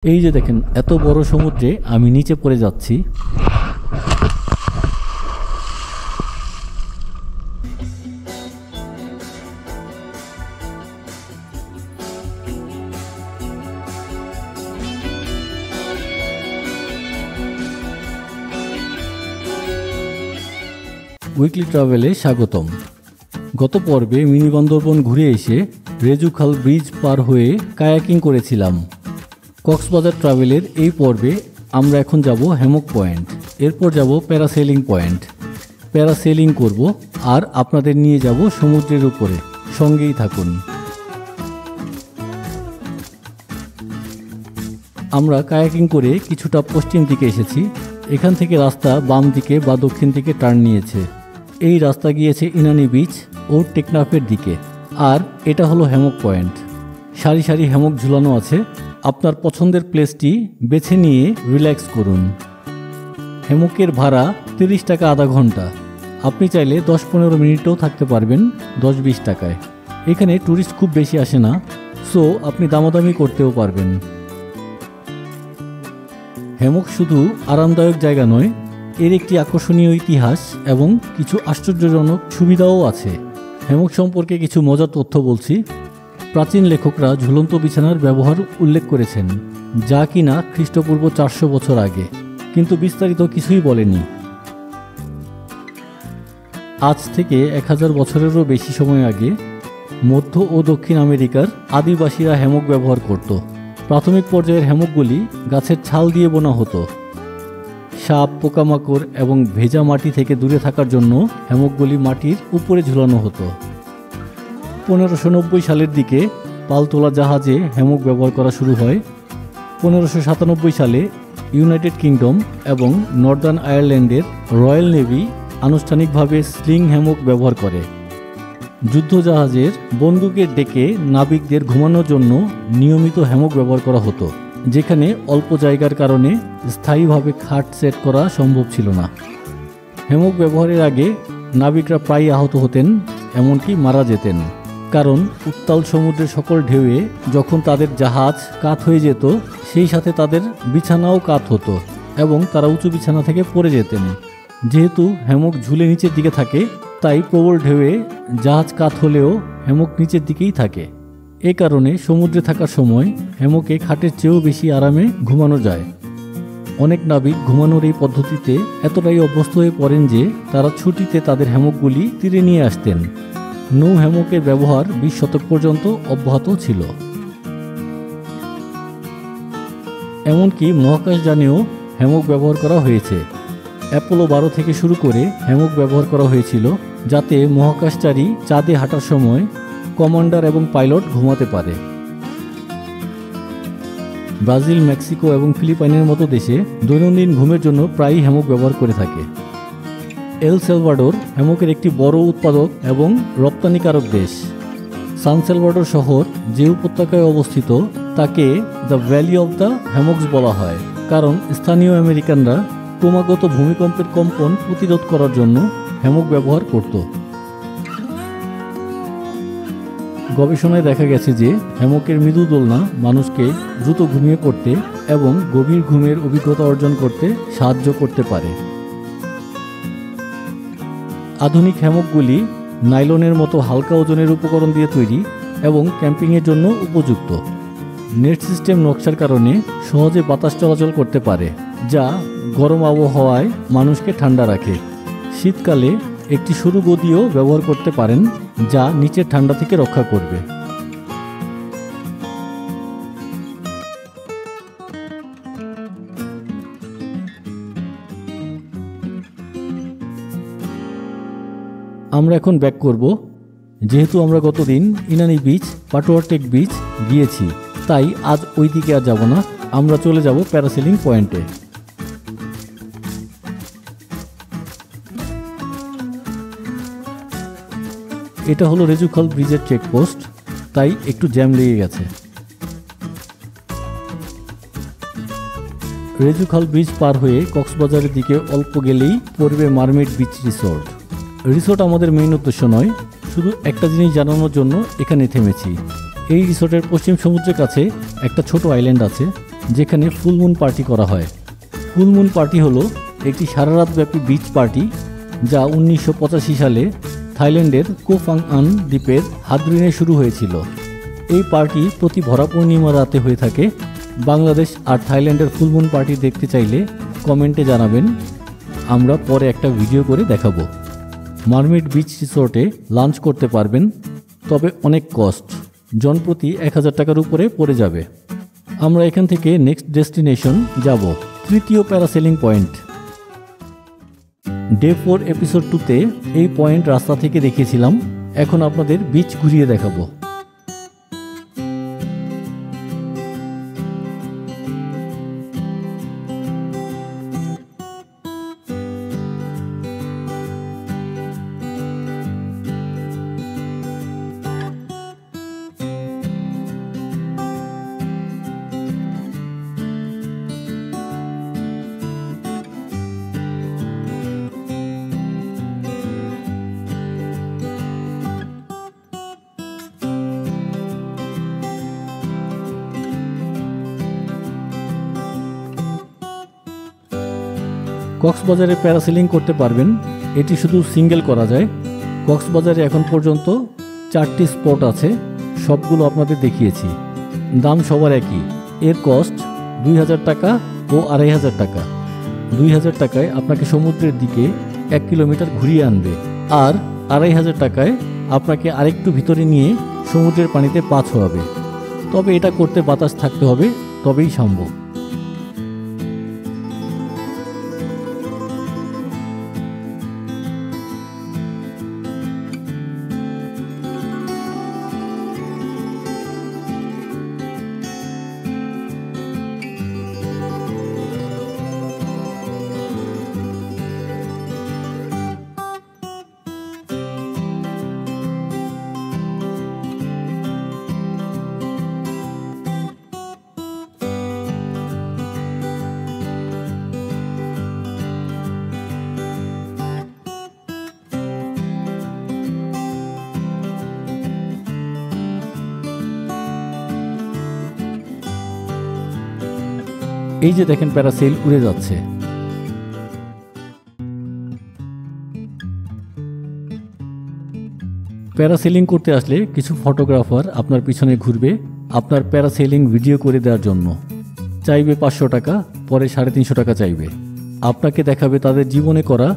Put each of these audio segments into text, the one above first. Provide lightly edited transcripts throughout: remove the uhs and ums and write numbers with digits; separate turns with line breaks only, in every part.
এই যে দেখেন এত বড় সমুদ্রে আমি নিচে পড়ে যাচ্ছি। উইকলি ট্রাভেলে স্বাগতম। গত পর্বে মিনি বান্দরবন ঘুরে এসে রেজুখাল ব্রিজ পার হয়ে কায়াকিং করেছিলাম। কক্সবাজার ট্রাভেলের এই পর্বে আমরা এখন যাব হ্যামক পয়েন্ট, এরপর যাব প্যারাসেলিং পয়েন্ট। প্যারাসেলিং করব আর আপনাদের নিয়ে যাব সমুদ্রের উপরে, সঙ্গেই থাকুন। আমরা কায়াকিং করে কিছুটা পশ্চিম দিকে এসেছি। এখান থেকে রাস্তা বাম দিকে বা দক্ষিণ দিকে টার্ন নিয়েছে। এই রাস্তা গিয়েছে ইনানি বিচ ও টেকনাফের দিকে। আর এটা হলো হ্যামক পয়েন্ট। সারি সারি হ্যামক ঝুলানো আছে। আপনার পছন্দের প্লেসটি বেছে নিয়ে রিল্যাক্স করুন। হ্যামকের ভাড়া 30 টাকা আধা ঘন্টা। আপনি চাইলে 10-15 মিনিটও থাকতে পারবেন 10-20 টাকায়। এখানে ট্যুরিস্ট খুব বেশি আসে না, সো আপনি দামাদামি করতেও পারবেন। হ্যামক শুধু আরামদায়ক জায়গা নয়, এর একটি আকর্ষণীয় ইতিহাস এবং কিছু আশ্চর্যজনক সুবিধাও আছে। হ্যামক সম্পর্কে কিছু মজার তথ্য বলছি। প্রাচীন লেখকরা ঝুলন্ত বিছানার ব্যবহার উল্লেখ করেছেন, যা কিনা খ্রিস্টপূর্ব 400 বছর আগে, কিন্তু বিস্তারিত কিছুই বলেনি। আজ থেকে 1000 বছরেরও বেশি সময় আগে মধ্য ও দক্ষিণ আমেরিকার আদিবাসীরা হ্যামক ব্যবহার করত। প্রাথমিক পর্যায়ের হ্যামকগুলি গাছের ছাল দিয়ে বোনা হতো। সাপ, পোকামাকড় এবং ভেজা মাটি থেকে দূরে থাকার জন্য হ্যামকগুলি মাটির উপরে ঝুলানো হতো। 1590 সালের দিকে পালতোলা জাহাজে হ্যামক ব্যবহার করা শুরু হয়। 1597 সালে ইউনাইটেড কিংডম এবং নর্দার্ন আয়ারল্যান্ডের রয়্যাল নেভি আনুষ্ঠানিকভাবে স্লিং হ্যামক ব্যবহার করে। যুদ্ধজাহাজের বন্দুকের ডেকে নাবিকদের ঘুমানোর জন্য নিয়মিত হ্যামক ব্যবহার করা হতো, যেখানে অল্প জায়গার কারণে স্থায়ীভাবে খাট সেট করা সম্ভব ছিল না। হ্যামক ব্যবহারের আগে নাবিকরা প্রায়ই আহত হতেন, এমনকি মারা যেতেন, কারণ উত্তাল সমুদ্রের সকল ঢেউয়ে যখন তাদের জাহাজ কাত হয়ে যেত, সেই সাথে তাদের বিছানাও কাত হতো এবং তারা উঁচু বিছানা থেকে পড়ে যেতেন। যেহেতু হ্যামক ঝুলে নিচের দিকে থাকে, তাই প্রবল ঢেউয়ে জাহাজ কাত হলেও হ্যামক নিচের দিকেই থাকে। এ কারণে সমুদ্রে থাকার সময় হ্যামকে খাটের চেয়েও বেশি আরামে ঘুমানো যায়। অনেক নাবিক ঘুমানোর এই পদ্ধতিতে এতটাই অভ্যস্ত হয়ে পড়েন যে তারা ছুটিতে তাদের হ্যামকগুলি তীরে নিয়ে আসতেন। নৌ হ্যামকের ব্যবহার 20 শতক পর্যন্ত অব্যাহত ছিল। এমনকি মহাকাশযানেও হ্যামক ব্যবহার করা হয়েছে। অ্যাপোলো 12 থেকে শুরু করে হ্যামক ব্যবহার করা হয়েছিল, যাতে মহাকাশচারী চাঁদে হাঁটার সময় কমান্ডার এবং পাইলট ঘুমাতে পারে। ব্রাজিল, মেক্সিকো এবং ফিলিপাইনের মতো দেশে দৈনন্দিন ঘুমের জন্য প্রায়ই হ্যামক ব্যবহার করে থাকে। এল সালভাডোর হ্যামকের একটি বড় উৎপাদক এবং রপ্তানিকারক দেশ। সান সালভাডোর শহর যে উপত্যকায় অবস্থিত তাকে দ্য ভ্যালি অব দ্য হ্যামকস বলা হয়, কারণ স্থানীয় আমেরিকানরা ক্রমাগত ভূমিকম্পের কম্পন প্রতিরোধ করার জন্য হ্যামক ব্যবহার করত। গবেষণায় দেখা গেছে যে হ্যামকের মৃদু দোলনা মানুষকে দ্রুত ঘুমিয়ে পড়তে এবং গভীর ঘুমের অভিজ্ঞতা অর্জন করতে সাহায্য করতে পারে। আধুনিক হ্যামকগুলি নাইলনের মতো হালকা ওজনের উপকরণ দিয়ে তৈরি এবং ক্যাম্পিংয়ের জন্য উপযুক্ত। নেট সিস্টেম নকশার কারণে সহজে বাতাস চলাচল করতে পারে, যা গরম আবহাওয়ায় মানুষকে ঠান্ডা রাখে। শীতকালে একটি সরু গদিও ব্যবহার করতে পারেন, যা নিচের ঠান্ডা থেকে রক্ষা করবে। আমরা এখন ব্যাক করব। যেহেতু আমরা গতদিন ইনানি বিচ, পাটুয়ারটেক বিচ গিয়েছি, তাই আজ ওই দিকে আর যাব না। আমরা চলে যাব প্যারাসেলিং পয়েন্টে। এটা হলো রেজুখাল ব্রিজের চেকপোস্ট, তাই একটু জ্যাম লেগে গেছে। রেজুখাল ব্রিজ পার হয়ে কক্সবাজারের দিকে অল্প গেলেই পড়বে মারমেড বিচ রিসোর্ট। রিসোর্ট আমাদের মেইন উদ্দেশ্য নয়, শুধু একটা জিনিস জানানোর জন্য এখানে থেমেছি। এই রিসোর্টের পশ্চিম সমুদ্রের কাছে একটা ছোট আইল্যান্ড আছে, যেখানে ফুল মুন পার্টি করা হয়। ফুল মুন পার্টি হলো একটি সারা রাতব্যাপী বিচ পার্টি যা 1985 সালে থাইল্যান্ডের কো ফাং আন দ্বীপের হাদ্রিনে শুরু হয়েছিল। এই পার্টি প্রতি ভরা পূর্ণিমা রাতে হয়ে থাকে। বাংলাদেশ আর থাইল্যান্ডের ফুল মুন পার্টি দেখতে চাইলে কমেন্টে জানাবেন, আমরা পরে একটা ভিডিও করে দেখাবো। মারমেড বিচ রিসোর্টে লাঞ্চ করতে পারবেন, তবে অনেক কস্ট, জনপ্রতি 1000 টাকার উপরে পড়ে যাবে। আমরা এখান থেকে নেক্সট ডেস্টিনেশন যাব, তৃতীয় প্যারাসেলিং পয়েন্ট। ডে 4 এপিসোড 2তে এই পয়েন্ট রাস্তা থেকে দেখিয়েছিলাম, এখন আপনাদের বিচ ঘুরিয়ে দেখাবো। কক্সবাজারে প্যারাসেলিং করতে পারবেন, এটি শুধু সিঙ্গেল করা যায়। কক্সবাজারে এখন পর্যন্ত 4টি স্পট আছে, সবগুলো আপনাদের দেখিয়েছি। দাম সবার একই, এর কস্ট 2000 টাকা ও 2500 টাকা। 2000 টাকায় আপনাকে সমুদ্রের দিকে 1 কিলোমিটার ঘুরিয়ে আনবে, আর 2500 টাকায় আপনাকে আরেকটু ভিতরে নিয়ে সমুদ্রের পানিতে পা ছোঁয়াবে। তবে এটা করতে বাতাস থাকতে হবে, তবেই সম্ভব। এই যে দেখেন প্যারাসেল উড়ে যাচ্ছে। প্যারাসেলিং করতে আসলে কিছু ফটোগ্রাফার আপনার পিছনে ঘুরবে আপনার প্যারাসেলিং ভিডিও করে দেওয়ার জন্য। চাইবে 500 টাকা, পরে 350 টাকা চাইবে। আপনাকে দেখাবে তাদের জীবনে করা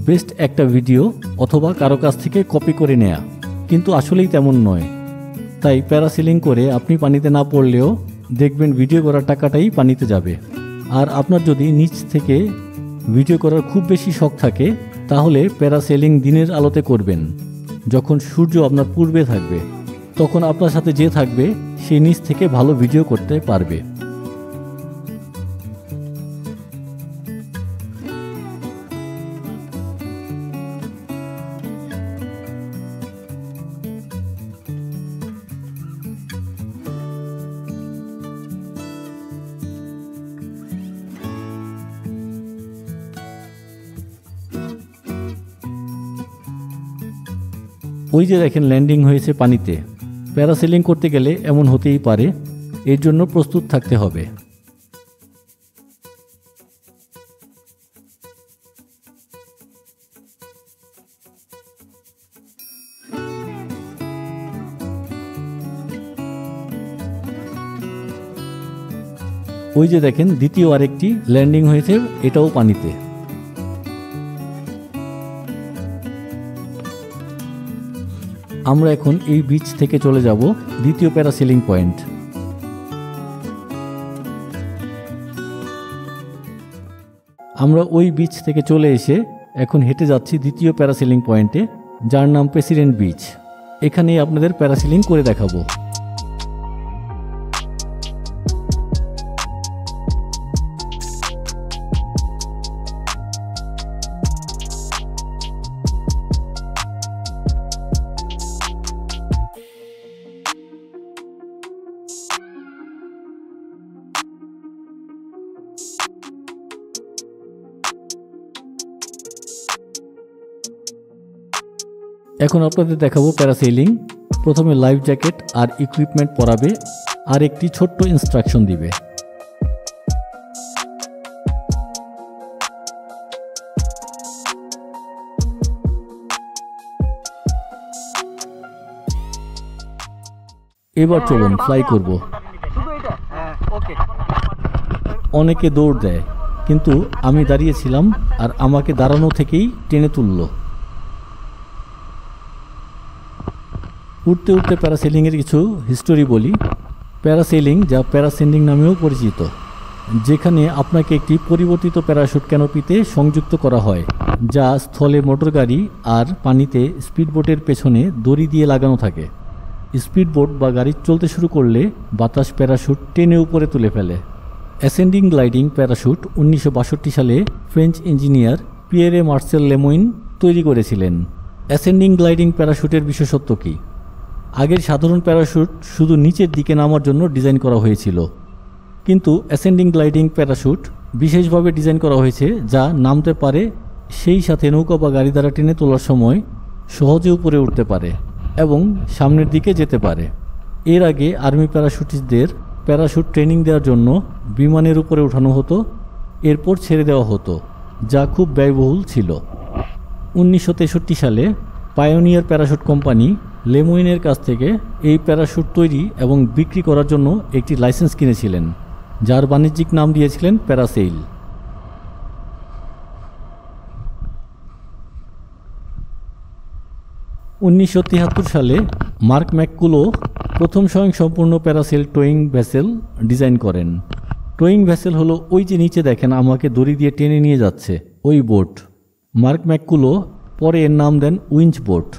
বেস্ট একটা ভিডিও, অথবা কারো কাছ থেকে কপি করে নেয়া, কিন্তু আসলেই তেমন নয়। তাই প্যারাসেলিং করে আপনি পানিতে না পড়লেও দেখবেন ভিডিও করার টাকাটাই পানিতে যাবে। আর আপনার যদি নিচ থেকে ভিডিও করার খুব বেশি শখ থাকে, তাহলে প্যারাসেলিং দিনের আলোতে করবেন, যখন সূর্য আপনার পূর্বে থাকবে। তখন আপনার সাথে যে থাকবে সে নিচ থেকে ভালো ভিডিও করতে পারবে। ওই যে দেখেন ল্যান্ডিং হয়েছে পানিতে। প্যারাসেলিং করতে গেলে এমন হতেই পারে, এর জন্য প্রস্তুত থাকতে হবে। ওই যে দেখেন দ্বিতীয় আরেকটি ল্যান্ডিং হয়েছে, এটাও পানিতে। আমরা এখন এই বিচ থেকে চলে যাব দ্বিতীয় প্যারাসেলিং পয়েন্ট। আমরা ওই বিচ থেকে চলে এসে এখন হেঁটে যাচ্ছি দ্বিতীয় প্যারাসেলিং পয়েন্টে, যার নাম প্রেসিডেন্ট বিচ। এখানেই আপনাদের প্যারাসেলিং করে দেখাবো। এখন আপনাদের দেখাবো প্যারাসেলিং। প্রথমে লাইফ জ্যাকেট আর ইকুইপমেন্ট পরাবে, আর একটি ছোট্ট ইনস্ট্রাকশন দিবে। এবার চলুন ফ্লাই করব। অনেকে দৌড় দেয়, কিন্তু আমি দাঁড়িয়েছিলাম আর আমাকে দাঁড়ানো থেকেই টেনে তুলল। উঠতে উঠতে প্যারাসেলিংয়ের কিছু হিস্টোরি বলি। প্যারাসেলিং, যা প্যারাসেন্ডিং নামেও পরিচিত, যেখানে আপনাকে একটি পরিবর্তিত প্যারাশুট ক্যানোপিতে সংযুক্ত করা হয়, যা স্থলে মোটরগাড়ি আর পানিতে স্পিডবোটের পেছনে দড়ি দিয়ে লাগানো থাকে। স্পিডবোট বা গাড়ি চলতে শুরু করলে বাতাস প্যারাশুট টেনে উপরে তুলে ফেলে। অ্যাসেন্ডিং গ্লাইডিং প্যারাশুট 1962 সালে ফ্রেঞ্চ ইঞ্জিনিয়ার পিয়েরে মার্সেল লেমুইন তৈরি করেছিলেন। অ্যাসেন্ডিং গ্লাইডিং প্যারাশুটের বিশেষত্ব কী? আগের সাধারণ প্যারাশুট শুধু নিচের দিকে নামার জন্য ডিজাইন করা হয়েছিল, কিন্তু অ্যাসেন্ডিং গ্লাইডিং প্যারাশুট বিশেষভাবে ডিজাইন করা হয়েছে যা নামতে পারে, সেই সাথে নৌকা বা গাড়ি দ্বারা টেনে তোলার সময় সহজে উপরে উঠতে পারে এবং সামনের দিকে যেতে পারে। এর আগে আর্মি প্যারাশুটিস্টদের প্যারাশুট ট্রেনিং দেওয়ার জন্য বিমানের উপরে উঠানো হতো, এরপর ছেড়ে দেওয়া হতো, যা খুব ব্যয়বহুল ছিল। 1963 সালে পায়োনিয়ার প্যারাশুট কোম্পানি লেমুইনের কাছ থেকে এই প্যারাশুট তৈরি এবং বিক্রি করার জন্য একটি লাইসেন্স কিনেছিলেন, যার বাণিজ্যিক নাম দিয়েছিলেন প্যারাসেইল। 1973 সালে মার্ক ম্যাককুলো প্রথম স্বয়ংসম্পূর্ণ প্যারাসেল টোয়িং ভেসেল ডিজাইন করেন। টোয়িং ভেসেল হলো ওই যে নিচে দেখেন আমাকে দড়ি দিয়ে টেনে নিয়ে যাচ্ছে ওই বোট। মার্ক ম্যাককুলো পরে এর নাম দেন উইঞ্চ বোট।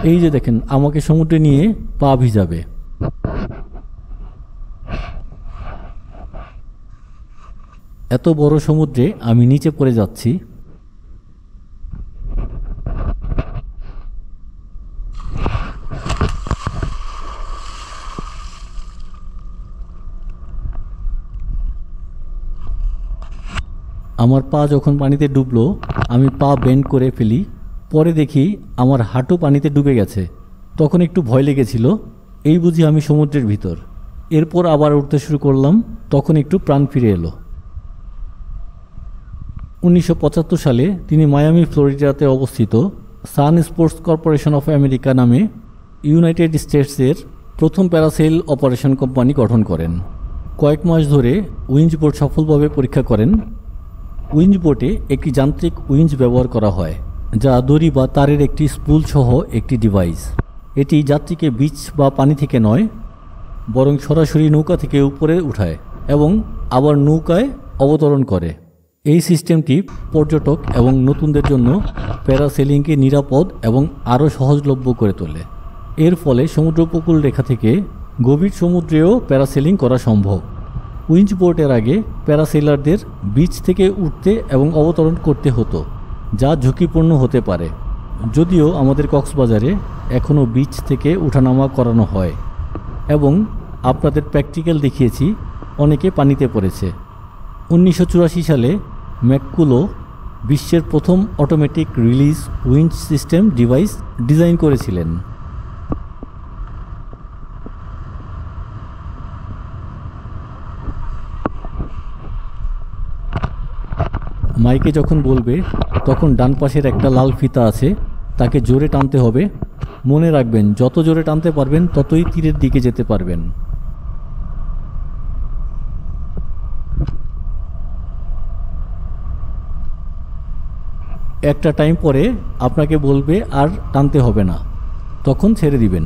এই যে দেখেন আমাকে সমুদ্রে নিয়ে পা ভিজাবে। এত বড় সমুদ্রে আমি নিচে পড়ে যাচ্ছি। আমার পা যখন পানিতে ডুবলো আমি পা বেন্ড করে ফেলি, পরে দেখি আমার হাঁটু পানিতে ডুবে গেছে। তখন একটু ভয় লেগেছিল, এই বুঝি আমি সমুদ্রের ভিতর। এরপর আবার উঠতে শুরু করলাম, তখন একটু প্রাণ ফিরে এলো। 1975 সালে তিনি মায়ামি ফ্লোরিডাতে অবস্থিত সান স্পোর্টস কর্পোরেশন অফ আমেরিকা নামে ইউনাইটেড স্টেটসের প্রথম প্যারাসেল অপারেশন কোম্পানি গঠন করেন। কয়েক মাস ধরে উইঞ্চ বোট সফলভাবে পরীক্ষা করেন। উইঞ্চ বোটে একটি যান্ত্রিক উইঞ্চ ব্যবহার করা হয়, যা দড়ি বা তারের একটি স্পুল সহ একটি ডিভাইস। এটি যাত্রীকে বিচ বা পানি থেকে নয়, বরং সরাসরি নৌকা থেকে উপরে উঠায় এবং আবার নৌকায় অবতরণ করে। এই সিস্টেমটি পর্যটক এবং নতুনদের জন্য প্যারাসেলিংকে নিরাপদ এবং আরও সহজলভ্য করে তোলে। এর ফলে সমুদ্র উপকূল রেখা থেকে গভীর সমুদ্রেও প্যারাসেলিং করা সম্ভব। উইঞ্চ বোটের আগে প্যারাসেলারদের বিচ থেকে উঠতে এবং অবতরণ করতে হতো, যা ঝুঁকিপূর্ণ হতে পারে। যদিও আমাদের কক্সবাজারে এখনও বিচ থেকে উঠানামা করানো হয় এবং আপনাদের প্র্যাকটিক্যাল দেখিয়েছি, অনেকে পানিতে পড়েছে। 1984 সালে ম্যাককুলো বিশ্বের প্রথম automatic release winch system device design করেছিলেন। মাইকে যখন বলবে তখন ডান পাশের একটা লাল ফিতা আছে, তাকে জোরে টানতে হবে। মনে রাখবেন, যত জোরে টানতে পারবেন ততই তীরের দিকে যেতে পারবেন। একটা টাইম পরে আপনাকে বলবে আর টানতে হবে না, তখন ছেড়ে দিবেন।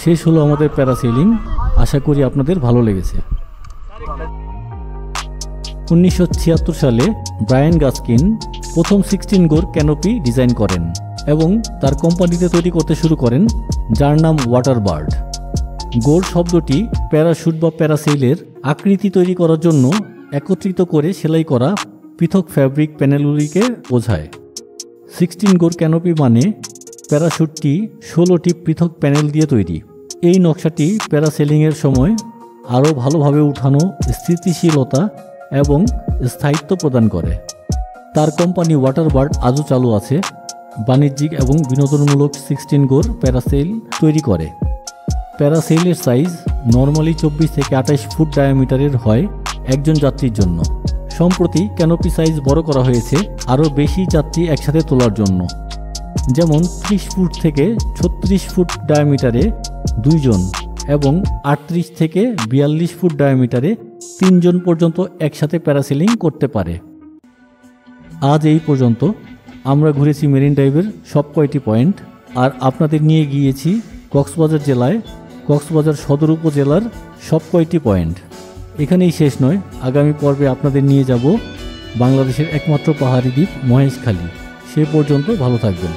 শেষ হলো আমাদের প্যারাসেলিং। আশা করি আপনাদের ভালো লেগেছে। 1976 সালে ব্রায়ান গাস্কিন প্রথম 16 গোর ক্যানোপি ডিজাইন করেন এবং তার কোম্পানিতে তৈরি করতে শুরু করেন, যার নাম ওয়াটার বার্ড। গোর শব্দটি প্যারাশুট বা প্যারাসেইলের আকৃতি তৈরি করার জন্য একত্রিত করে সেলাই করা পৃথক ফ্যাব্রিক প্যানেলগুলিকে বোঝায়। 16 গোর ক্যানোপি মানে প্যারাশুটটি 16টি পৃথক প্যানেল দিয়ে তৈরি। এই নকশাটি প্যারাসেলিংয়ের সময় আরও ভালোভাবে উঠানো, স্থিতিশীলতা এবং স্থায়িত্ব প্রদান করে। তার কোম্পানি ওয়াটারবার্ড আজও চালু আছে, বাণিজ্যিক এবং বিনোদনমূলক 16 গোর প্যারাসেইল তৈরি করে। প্যারাসেইলের সাইজ নর্মালি 24 থেকে 28 ফুট ডায়ামিটারের হয় একজন যাত্রীর জন্য। সম্প্রতি ক্যানোপি সাইজ বড় করা হয়েছে আরও বেশি যাত্রী একসাথে তোলার জন্য, যেমন 30 ফুট থেকে 36 ফুট ডায়ামিটারে 2 জন এবং 38 থেকে 42 ফুট ডায়ামিটারে 3 জন পর্যন্ত একসাথে প্যারাসেলিং করতে পারে। আজ এই পর্যন্ত আমরা ঘুরেছি মেরিন ড্রাইভের সব কয়টি পয়েন্ট, আর আপনাদের নিয়ে গিয়েছি কক্সবাজার জেলায় কক্সবাজার সদর উপজেলার সব কয়টি পয়েন্ট। এখানেই শেষ নয়, আগামী পর্বে আপনাদের নিয়ে যাব বাংলাদেশের একমাত্র পাহাড়ি দ্বীপ মহেশখালী। সে পর্যন্ত ভালো থাকবেন।